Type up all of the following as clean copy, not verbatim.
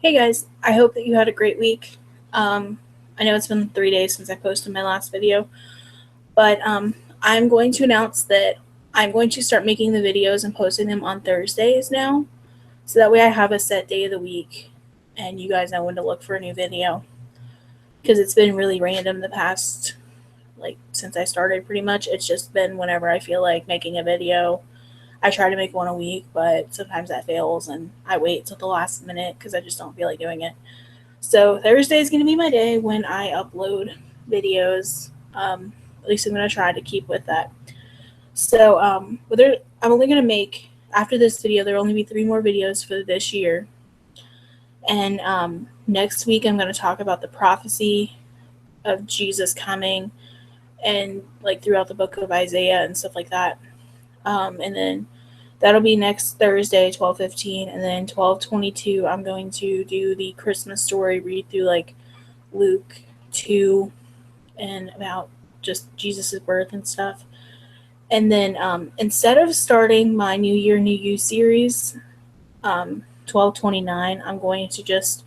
Hey guys, I hope that you had a great week. I know it's been 3 days since I posted my last video, but I'm going to announce that I'm going to start making the videos and posting them on Thursdays now, so that way I have a set day of the week and you guys know when to look for a new video. Because it's been really random the past, since I started pretty much. It's just been whenever I feel like making a video. I try to make one a week, but sometimes that fails and I wait till the last minute because I just don't feel like doing it. So Thursday is going to be my day when I upload videos. At least I'm going to try to keep with that. So I'm only going to make, after this video, there will only be 3 more videos for this year. And next week I'm going to talk about the prophecy of Jesus coming and throughout the book of Isaiah and stuff like that. And then that'll be next Thursday, 12:15, and then 12:22 I'm going to do the Christmas story, read through Luke 2 and about just Jesus' birth and stuff. And then instead of starting my New Year, New You series, 12:29, I'm going to just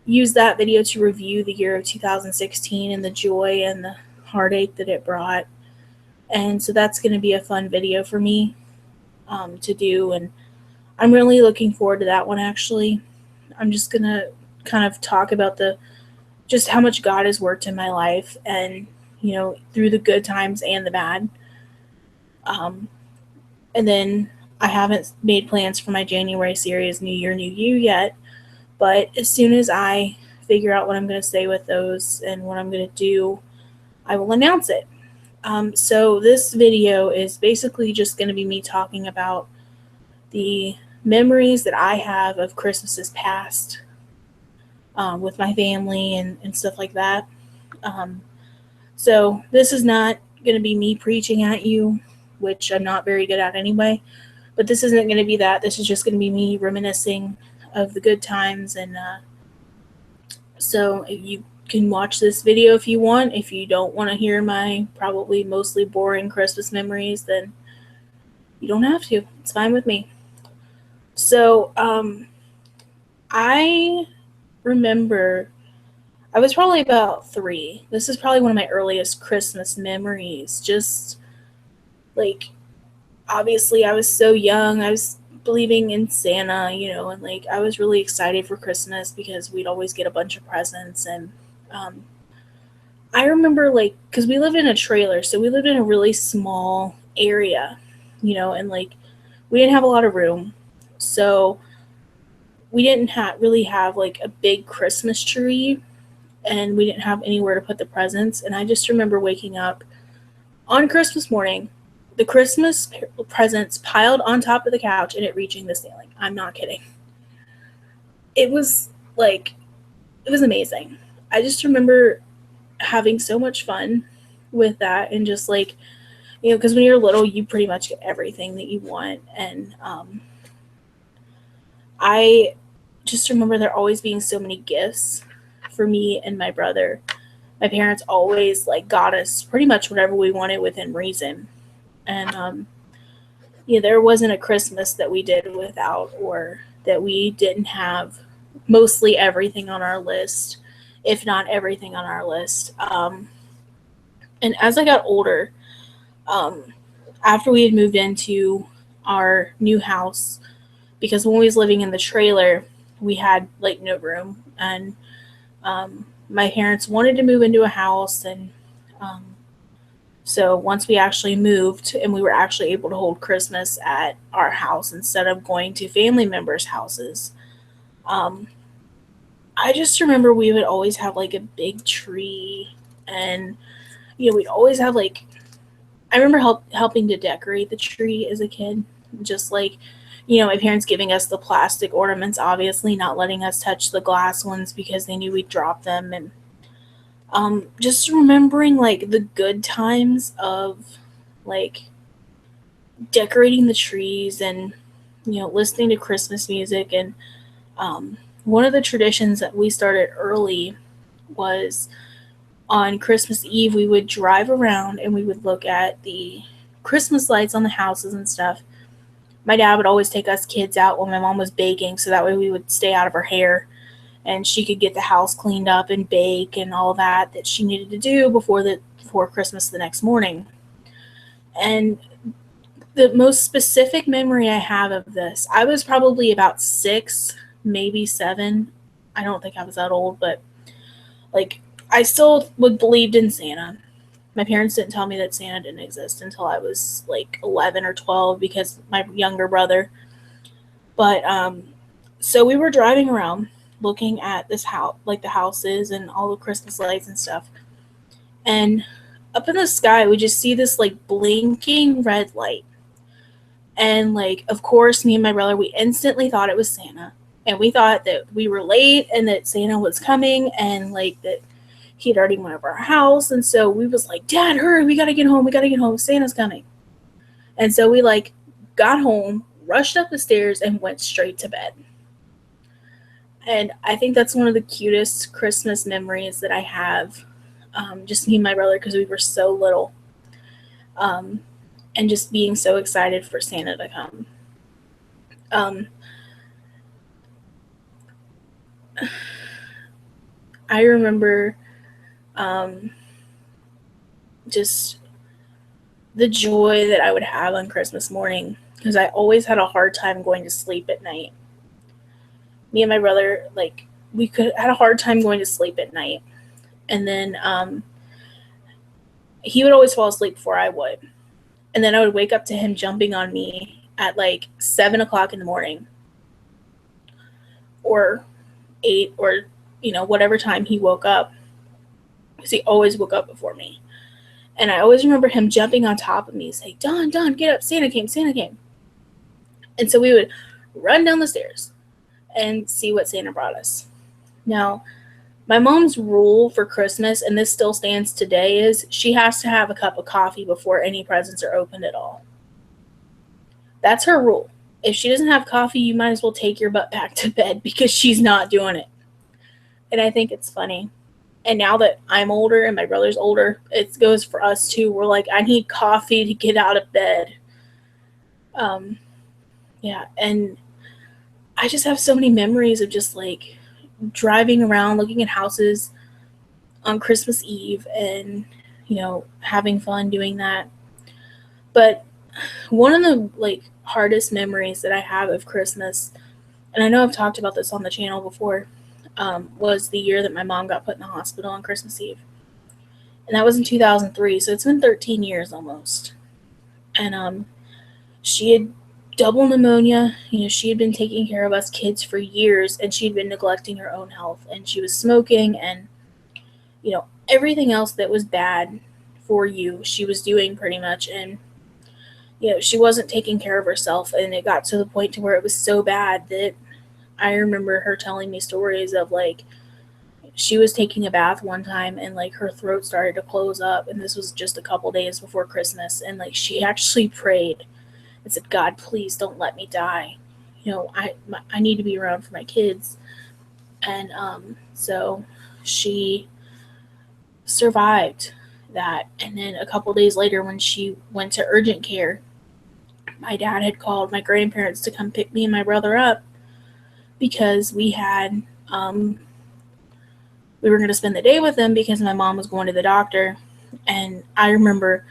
use that video to review the year of 2016 and the joy and the heartache that it brought. And so that's going to be a fun video for me to do, and I'm really looking forward to that one. Actually, I'm just going to kind of talk about just how much God has worked in my life, and through the good times and the bad. And then I haven't made plans for my January series, New Year, New You, yet, but as soon as I figure out what I'm going to say with those and what I'm going to do, I will announce it. So this video is basically just going to be me talking about the memories that I have of Christmases past with my family and stuff like that. So this is not going to be me preaching at you, which I'm not very good at anyway, but this isn't going to be that. This is just going to be me reminiscing of the good times. And so you can watch this video if you want. If you don't want to hear my probably mostly boring Christmas memories, then you don't have to. It's fine with me. So I remember I was probably about 3. This is probably one of my earliest Christmas memories. Just obviously I was so young. I was believing in Santa, and I was really excited for Christmas because we'd always get a bunch of presents. And I remember because we lived in a trailer, so we lived in a really small area, and we didn't have a lot of room. So we didn't really have a big Christmas tree, and we didn't have anywhere to put the presents. And I just remember waking up on Christmas morning, the Christmas presents piled on top of the couch and it reaching the ceiling. I'm not kidding. It was amazing. I just remember having so much fun with that, and just because when you're little, you pretty much get everything that you want. And I just remember there always being so many gifts for me and my brother. My parents always got us pretty much whatever we wanted within reason. And there wasn't a Christmas that we did without, or that we didn't have mostly everything on our list, if not everything on our list. And as I got older, after we had moved into our new house, because when we was living in the trailer, we had no room, and my parents wanted to move into a house. And so once we actually moved and we were actually able to hold Christmas at our house instead of going to family members' houses, I just remember we would always have a big tree. And we'd always have I remember helping to decorate the tree as a kid. Just my parents giving us the plastic ornaments, obviously not letting us touch the glass ones because they knew we'd drop them. And just remembering the good times of decorating the trees and listening to Christmas music. And one of the traditions that we started early was on Christmas Eve we would drive around and we would look at the Christmas lights on the houses and stuff. My dad would always take us kids out when my mom was baking, so that way we would stay out of her hair. and she could get the house cleaned up and bake and all that she needed to do before Christmas the next morning. And the most specific memory I have of this, I was probably about 6, maybe 7. I don't think I was that old, but like I still would believed in Santa. My parents didn't tell me that Santa didn't exist until I was like 11 or 12 because my younger brother. But so we were driving around looking at this house, like the houses and all the Christmas lights and stuff. And up in the sky, we just see this like blinking red light. And like, of course, me and my brother, we instantly thought it was Santa. And we thought that we were late and that Santa was coming and like that he had already went over our house. And so we was like, Dad, hurry, we gotta get home, Santa's coming. And so we like got home, rushed up the stairs, and went straight to bed. And I think that's one of the cutest Christmas memories that I have. Just me and my brother, because we were so little. And just being so excited for Santa to come. I remember just the joy that I would have on Christmas morning, because I always had a hard time going to sleep at night. Me and my brother, like, had a hard time going to sleep at night. And then he would always fall asleep before I would. And then I would wake up to him jumping on me at like 7 o'clock in the morning or 8 or, whatever time he woke up, because he always woke up before me. And I always remember him jumping on top of me, saying, Dawn, get up, Santa came. And so we would run down the stairs and see what Santa brought us. Now, my mom's rule for Christmas, and this still stands today, is she has to have a cup of coffee before any presents are opened at all. That's her rule. If she doesn't have coffee, you might as well take your butt back to bed, because she's not doing it. And I think it's funny. And now that I'm older and my brother's older, it goes for us too. We're like, I need coffee to get out of bed. Yeah, and I just have so many memories of just like driving around, looking at houses on Christmas Eve and, having fun doing that. But one of the like hardest memories that I have of Christmas, and I know I've talked about this on the channel before, was the year that my mom got put in the hospital on Christmas Eve. And that was in 2003, so it's been 13 years almost. And she had double pneumonia. She had been taking care of us kids for years, and she'd been neglecting her own health. And she was smoking and, everything else that was bad for you, she was doing pretty much. And, she wasn't taking care of herself. And it got to the point to where it was so bad that I remember her telling me stories of like, she was taking a bath one time and like her throat started to close up, and this was just a couple days before Christmas, and like she actually prayed and said, God, please don't let me die. I need to be around for my kids. And so she survived that. And then a couple days later, when she went to urgent care, my dad had called my grandparents to come pick me and my brother up, because we had we were going to spend the day with them because my mom was going to the doctor. And I remember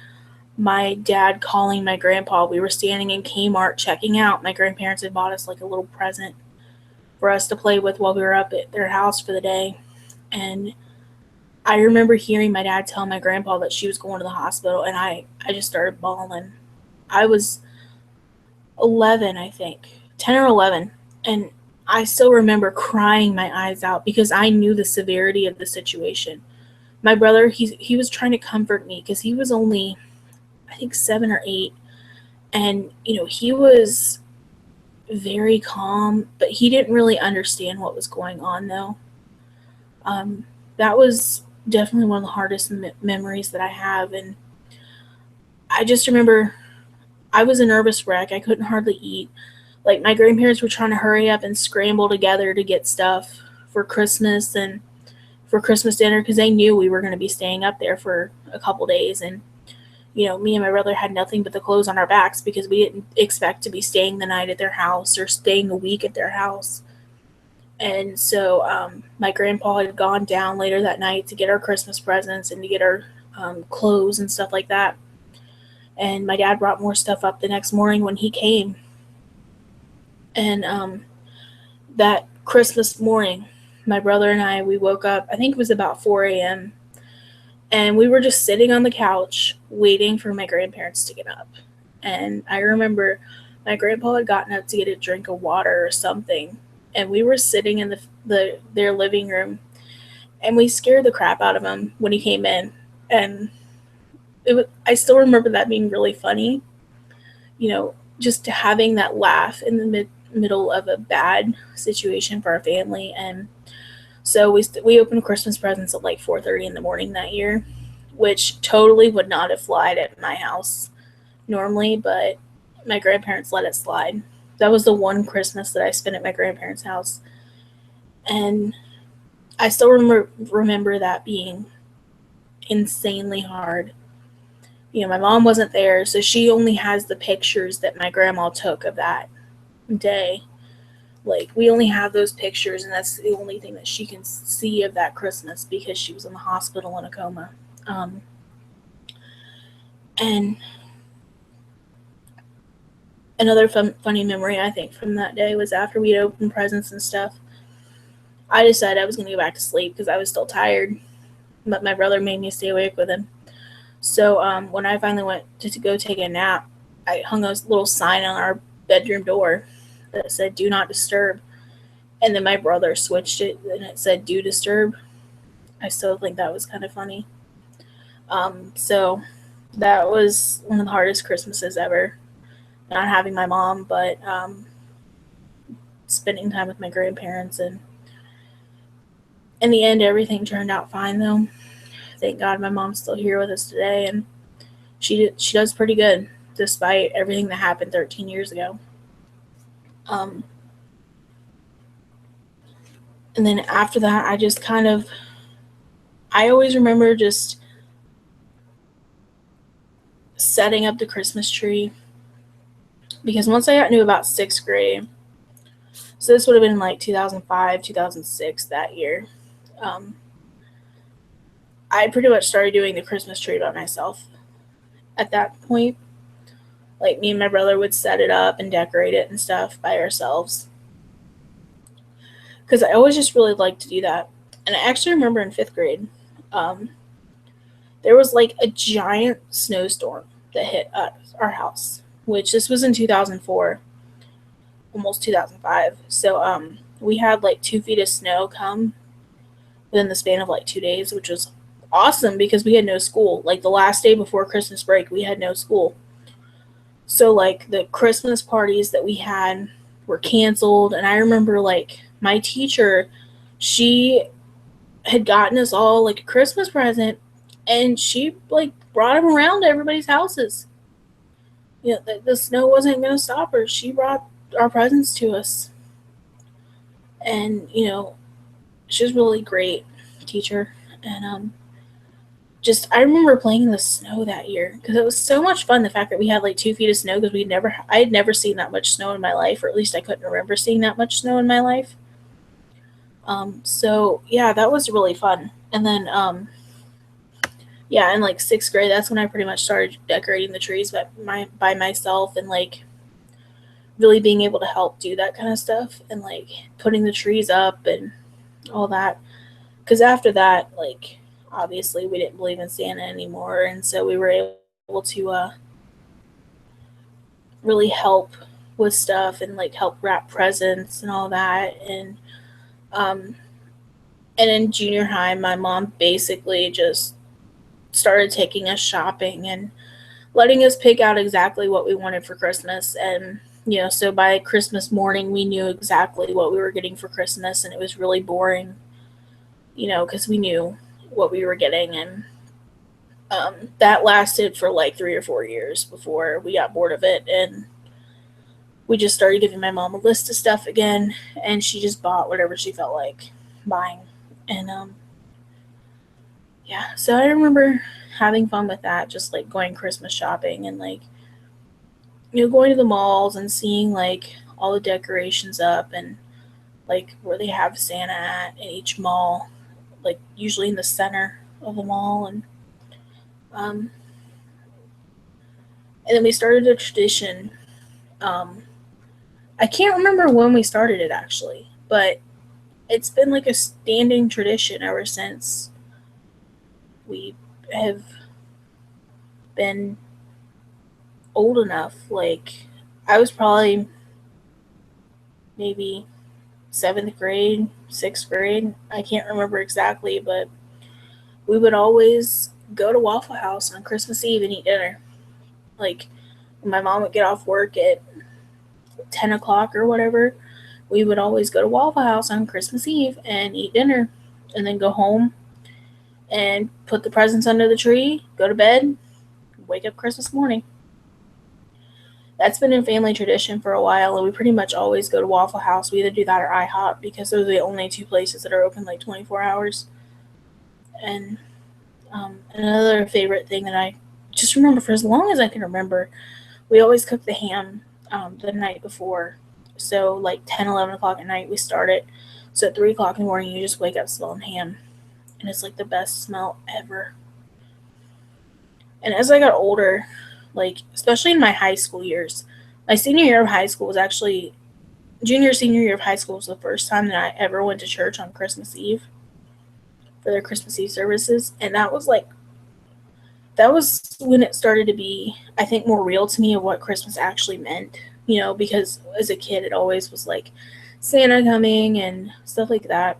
my dad calling my grandpa. We were standing in Kmart checking out. My grandparents had bought us like a little present for us to play with while we were up at their house for the day. And I remember hearing my dad tell my grandpa that she was going to the hospital, and I just started bawling. I was 11, I think, 10 or 11, and I still remember crying my eyes out because I knew the severity of the situation. My brother, he was trying to comfort me because he was only, I think, 7 or 8, and he was very calm, but he didn't really understand what was going on though. That was definitely one of the hardest memories that I have. And I just remember I was a nervous wreck. I couldn't hardly eat. Like, my grandparents were trying to hurry up and scramble together to get stuff for Christmas and for Christmas dinner, because they knew we were going to be staying up there for a couple days. And me and my brother had nothing but the clothes on our backs because we didn't expect to be staying the night at their house or staying a week at their house. And so my grandpa had gone down later that night to get our Christmas presents and to get our clothes and stuff like that. And my dad brought more stuff up the next morning when he came. And that Christmas morning, my brother and I, we woke up, I think it was about 4 a.m., and we were just sitting on the couch waiting for my grandparents to get up. And I remember my grandpa had gotten up to get a drink of water or something, and we were sitting in their living room, and we scared the crap out of him when he came in. And I still remember that being really funny, just having that laugh in the middle of a bad situation for our family. And so we opened Christmas presents at like 4:30 in the morning that year, which totally would not have flied at my house normally, but my grandparents let it slide. That was the one Christmas that I spent at my grandparents' house. And I still remember that being insanely hard. My mom wasn't there, so she only has the pictures that my grandma took of that day. Like, we only have those pictures, and that's the only thing that she can see of that Christmas because she was in the hospital in a coma. And another funny memory, I think, from that day was after we had opened presents and stuff, I decided I was going to go back to sleep because I was still tired, but my brother made me stay awake with him. So when I finally went to go take a nap, I hung a little sign on our bedroom door that said, "Do not disturb." And then my brother switched it and it said, "Do disturb." I still think that was kind of funny. So that was one of the hardest Christmases ever. Not having my mom, but spending time with my grandparents. And in the end, everything turned out fine, though. Thank God my mom's still here with us today, and she does pretty good despite everything that happened 13 years ago. And then after that, I always remember just setting up the Christmas tree, because once I knew about 6th grade, so this would have been like 2005, 2006, that year, I pretty much started doing the Christmas tree by myself at that point. Like, me and my brother would set it up and decorate it and stuff by ourselves, because I always just really liked to do that. And I actually remember in 5th grade, there was like a giant snowstorm that hit our house, which this was in 2004, almost 2005. So we had like 2 feet of snow come within the span of like 2 days, which was awesome because we had no school. Like, the last day before Christmas break, we had no school. So like the Christmas parties that we had were canceled. And I remember like my teacher, she had gotten us all like a Christmas present, and she like brought them around to everybody's houses. The snow wasn't going to stop her. She brought our presents to us. And, she was really great teacher. And I remember playing in the snow that year because it was so much fun. The fact that we had like 2 feet of snow, because I had never seen that much snow in my life, or at least I couldn't remember seeing that much snow in my life. So yeah, that was really fun. And then, in like 6th grade, that's when I pretty much started decorating the trees by myself, and like really being able to help do that kind of stuff, and like putting the trees up and all that. Because after that, like, obviously we didn't believe in Santa anymore, and so we were able to really help with stuff and like help wrap presents and all that. And in junior high, my mom basically just started taking us shopping and letting us pick out exactly what we wanted for Christmas. And so by Christmas morning, we knew exactly what we were getting for Christmas, and it was really boring, because we knew what we were getting. And that lasted for like 3 or 4 years before we got bored of it, and we just started giving my mom a list of stuff again, and she just bought whatever she felt like buying. And so I remember having fun with that, just like going Christmas shopping and like going to the malls and seeing like all the decorations up, and like where they have Santa at in each mall, like usually in the center of the mall. Um, and then we started a tradition. Um, I can't remember when we started it actually, but it's been like a standing tradition ever since we have been old enough. Like, I was probably maybe 7th grade, 6th grade. I can't remember exactly, but we would always go to Waffle House on Christmas Eve and eat dinner. Like, when my mom would get off work at 10 o'clock or whatever, we would always go to Waffle House on Christmas Eve and eat dinner and then go home and put the presents under the tree, go to bed, wake up Christmas morning. That's been a family tradition for a while, and we pretty much always go to Waffle House. We either do that or IHOP because those are the only two places that are open like 24 hours. And another favorite thing that I just remember for as long as I can remember, we always cook the ham the night before. So, like 10, 11 o'clock at night, we start it. So, at 3 o'clock in the morning, you just wake up smelling ham. And it's like the best smell ever. And as I got older, like, especially in my high school years, my senior year of high school was actually, senior year of high school was the first time that I ever went to church on Christmas Eve for their Christmas Eve services. And that was when it started to be, I think, more real to me of what Christmas actually meant, because as a kid, it always was like Santa coming and stuff like that.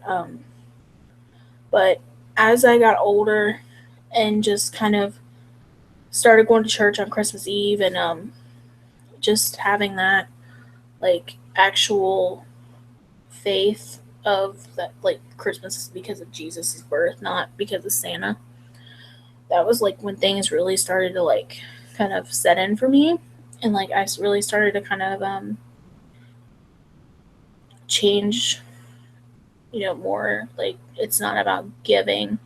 But as I got older and just kind of started going to church on Christmas Eve and just having that, like, actual faith of that, like, Christmas is because of Jesus' birth, not because of Santa. That was, like, when things really started to, like, kind of set in for me. And, like, I really started to kind of change, more. Like, it's not about giving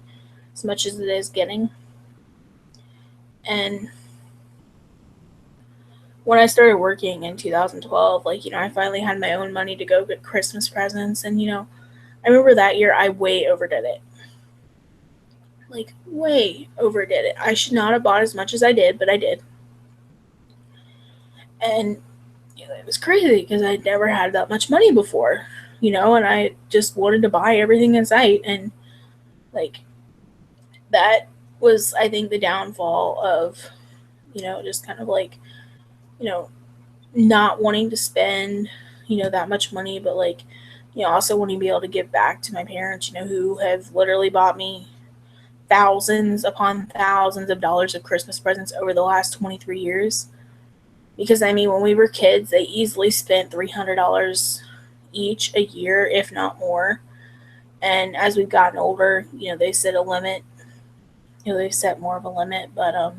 as much as it is getting. And when I started working in 2012, like, I finally had my own money to go get Christmas presents. And, I remember that year I way overdid it. Like, way overdid it. I should not have bought as much as I did, but I did. And it was crazy because I'd never had that much money before, and I just wanted to buy everything in sight. And, like, that was, I think, the downfall of, just kind of like, not wanting to spend, that much money, but, like, also wanting to be able to give back to my parents, who have literally bought me thousands upon thousands of dollars of Christmas presents over the last 23 years. Because, I mean, when we were kids, they easily spent $300 each a year, if not more. And as we've gotten older, they set a limit. They've set more of a limit. But,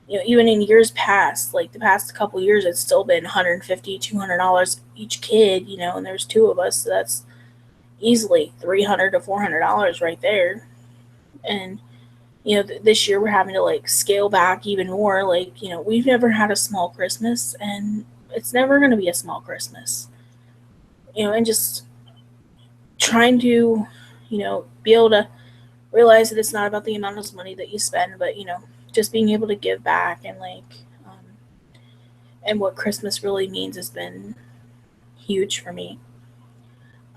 even in years past, like the past couple years, it's still been $150, $200 each kid, and there's two of us. So that's easily $300 to $400 right there. And, this year we're having to, like, scale back even more. Like, we've never had a small Christmas, and it's never going to be a small Christmas. And just trying to, be able to realize that it's not about the amount of money that you spend, but, just being able to give back and, like, and what Christmas really means has been huge for me.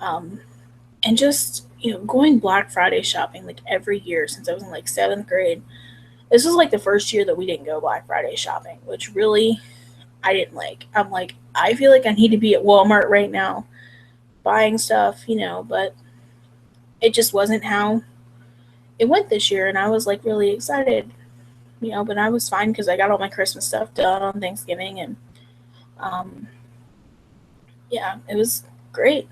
And just, going Black Friday shopping, like, every year since I was in, like, 7th grade. This was, like, the first year that we didn't go Black Friday shopping, which really I didn't like. I'm like, I feel like I need to be at Walmart right now buying stuff, but it just wasn't how it went this year. And I was, like, really excited, but I was fine because I got all my Christmas stuff done on Thanksgiving. And, yeah, it was great.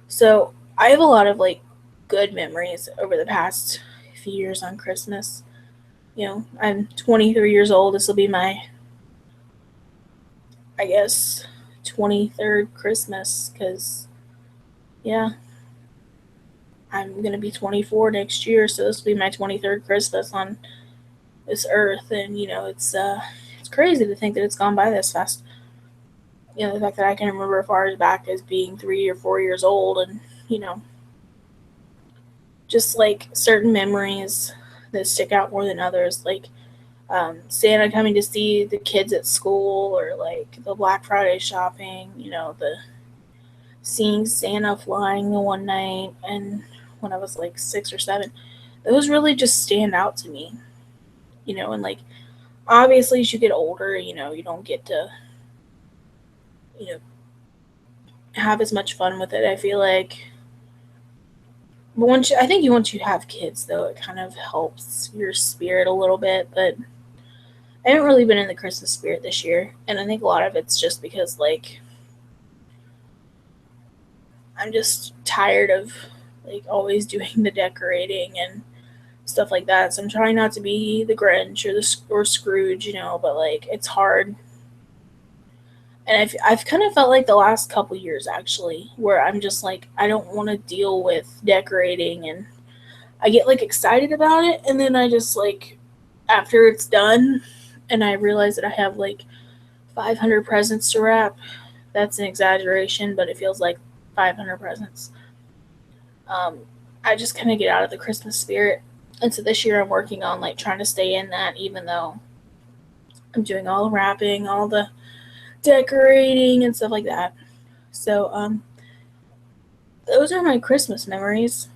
So I have a lot of, like, good memories over the past few years on Christmas. I'm 23 years old. This will be my, I guess, 23rd Christmas because, yeah, I'm going to be 24 next year. So this will be my 23rd Christmas on this earth. And, it's crazy to think that it's gone by this fast. the fact that I can remember as far as back as being 3 or 4 years old, and just like certain memories that stick out more than others, like Santa coming to see the kids at school, or like the Black Friday shopping, the seeing Santa flying the one night, and when I was like 6 or 7, those really just stand out to me, and like obviously as you get older, you don't get to, you know, have as much fun with it. I feel like, but once you have kids, though, it kind of helps your spirit a little bit. But I haven't really been in the Christmas spirit this year, and I think a lot of it's just because like I'm just tired of like always doing the decorating and stuff like that. So I'm trying not to be the Grinch or Scrooge, but like it's hard. And I've kind of felt like the last couple years actually, where I'm just like I don't want to deal with decorating, and I get like excited about it, and then I just like after it's done and I realize that I have like 500 presents to wrap. That's an exaggeration, but it feels like 500 presents. Um, I just kind of get out of the Christmas spirit. And so this year I'm working on like trying to stay in that, even though I'm doing all the wrapping, all the decorating and stuff like that. So those are my Christmas memories.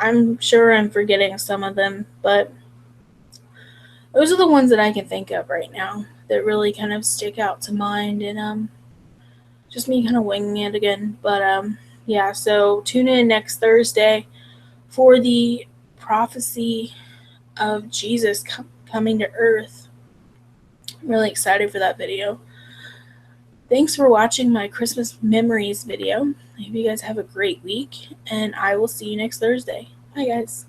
I'm sure I'm forgetting some of them, but those are the ones that I can think of right now that really kind of stick out to mind, and just me kind of winging it again. But yeah, so tune in next Thursday for the prophecy of Jesus coming to earth. I'm really excited for that video. Thanks for watching my Christmas memories video. I hope you guys have a great week, and I will see you next Thursday. Bye, guys.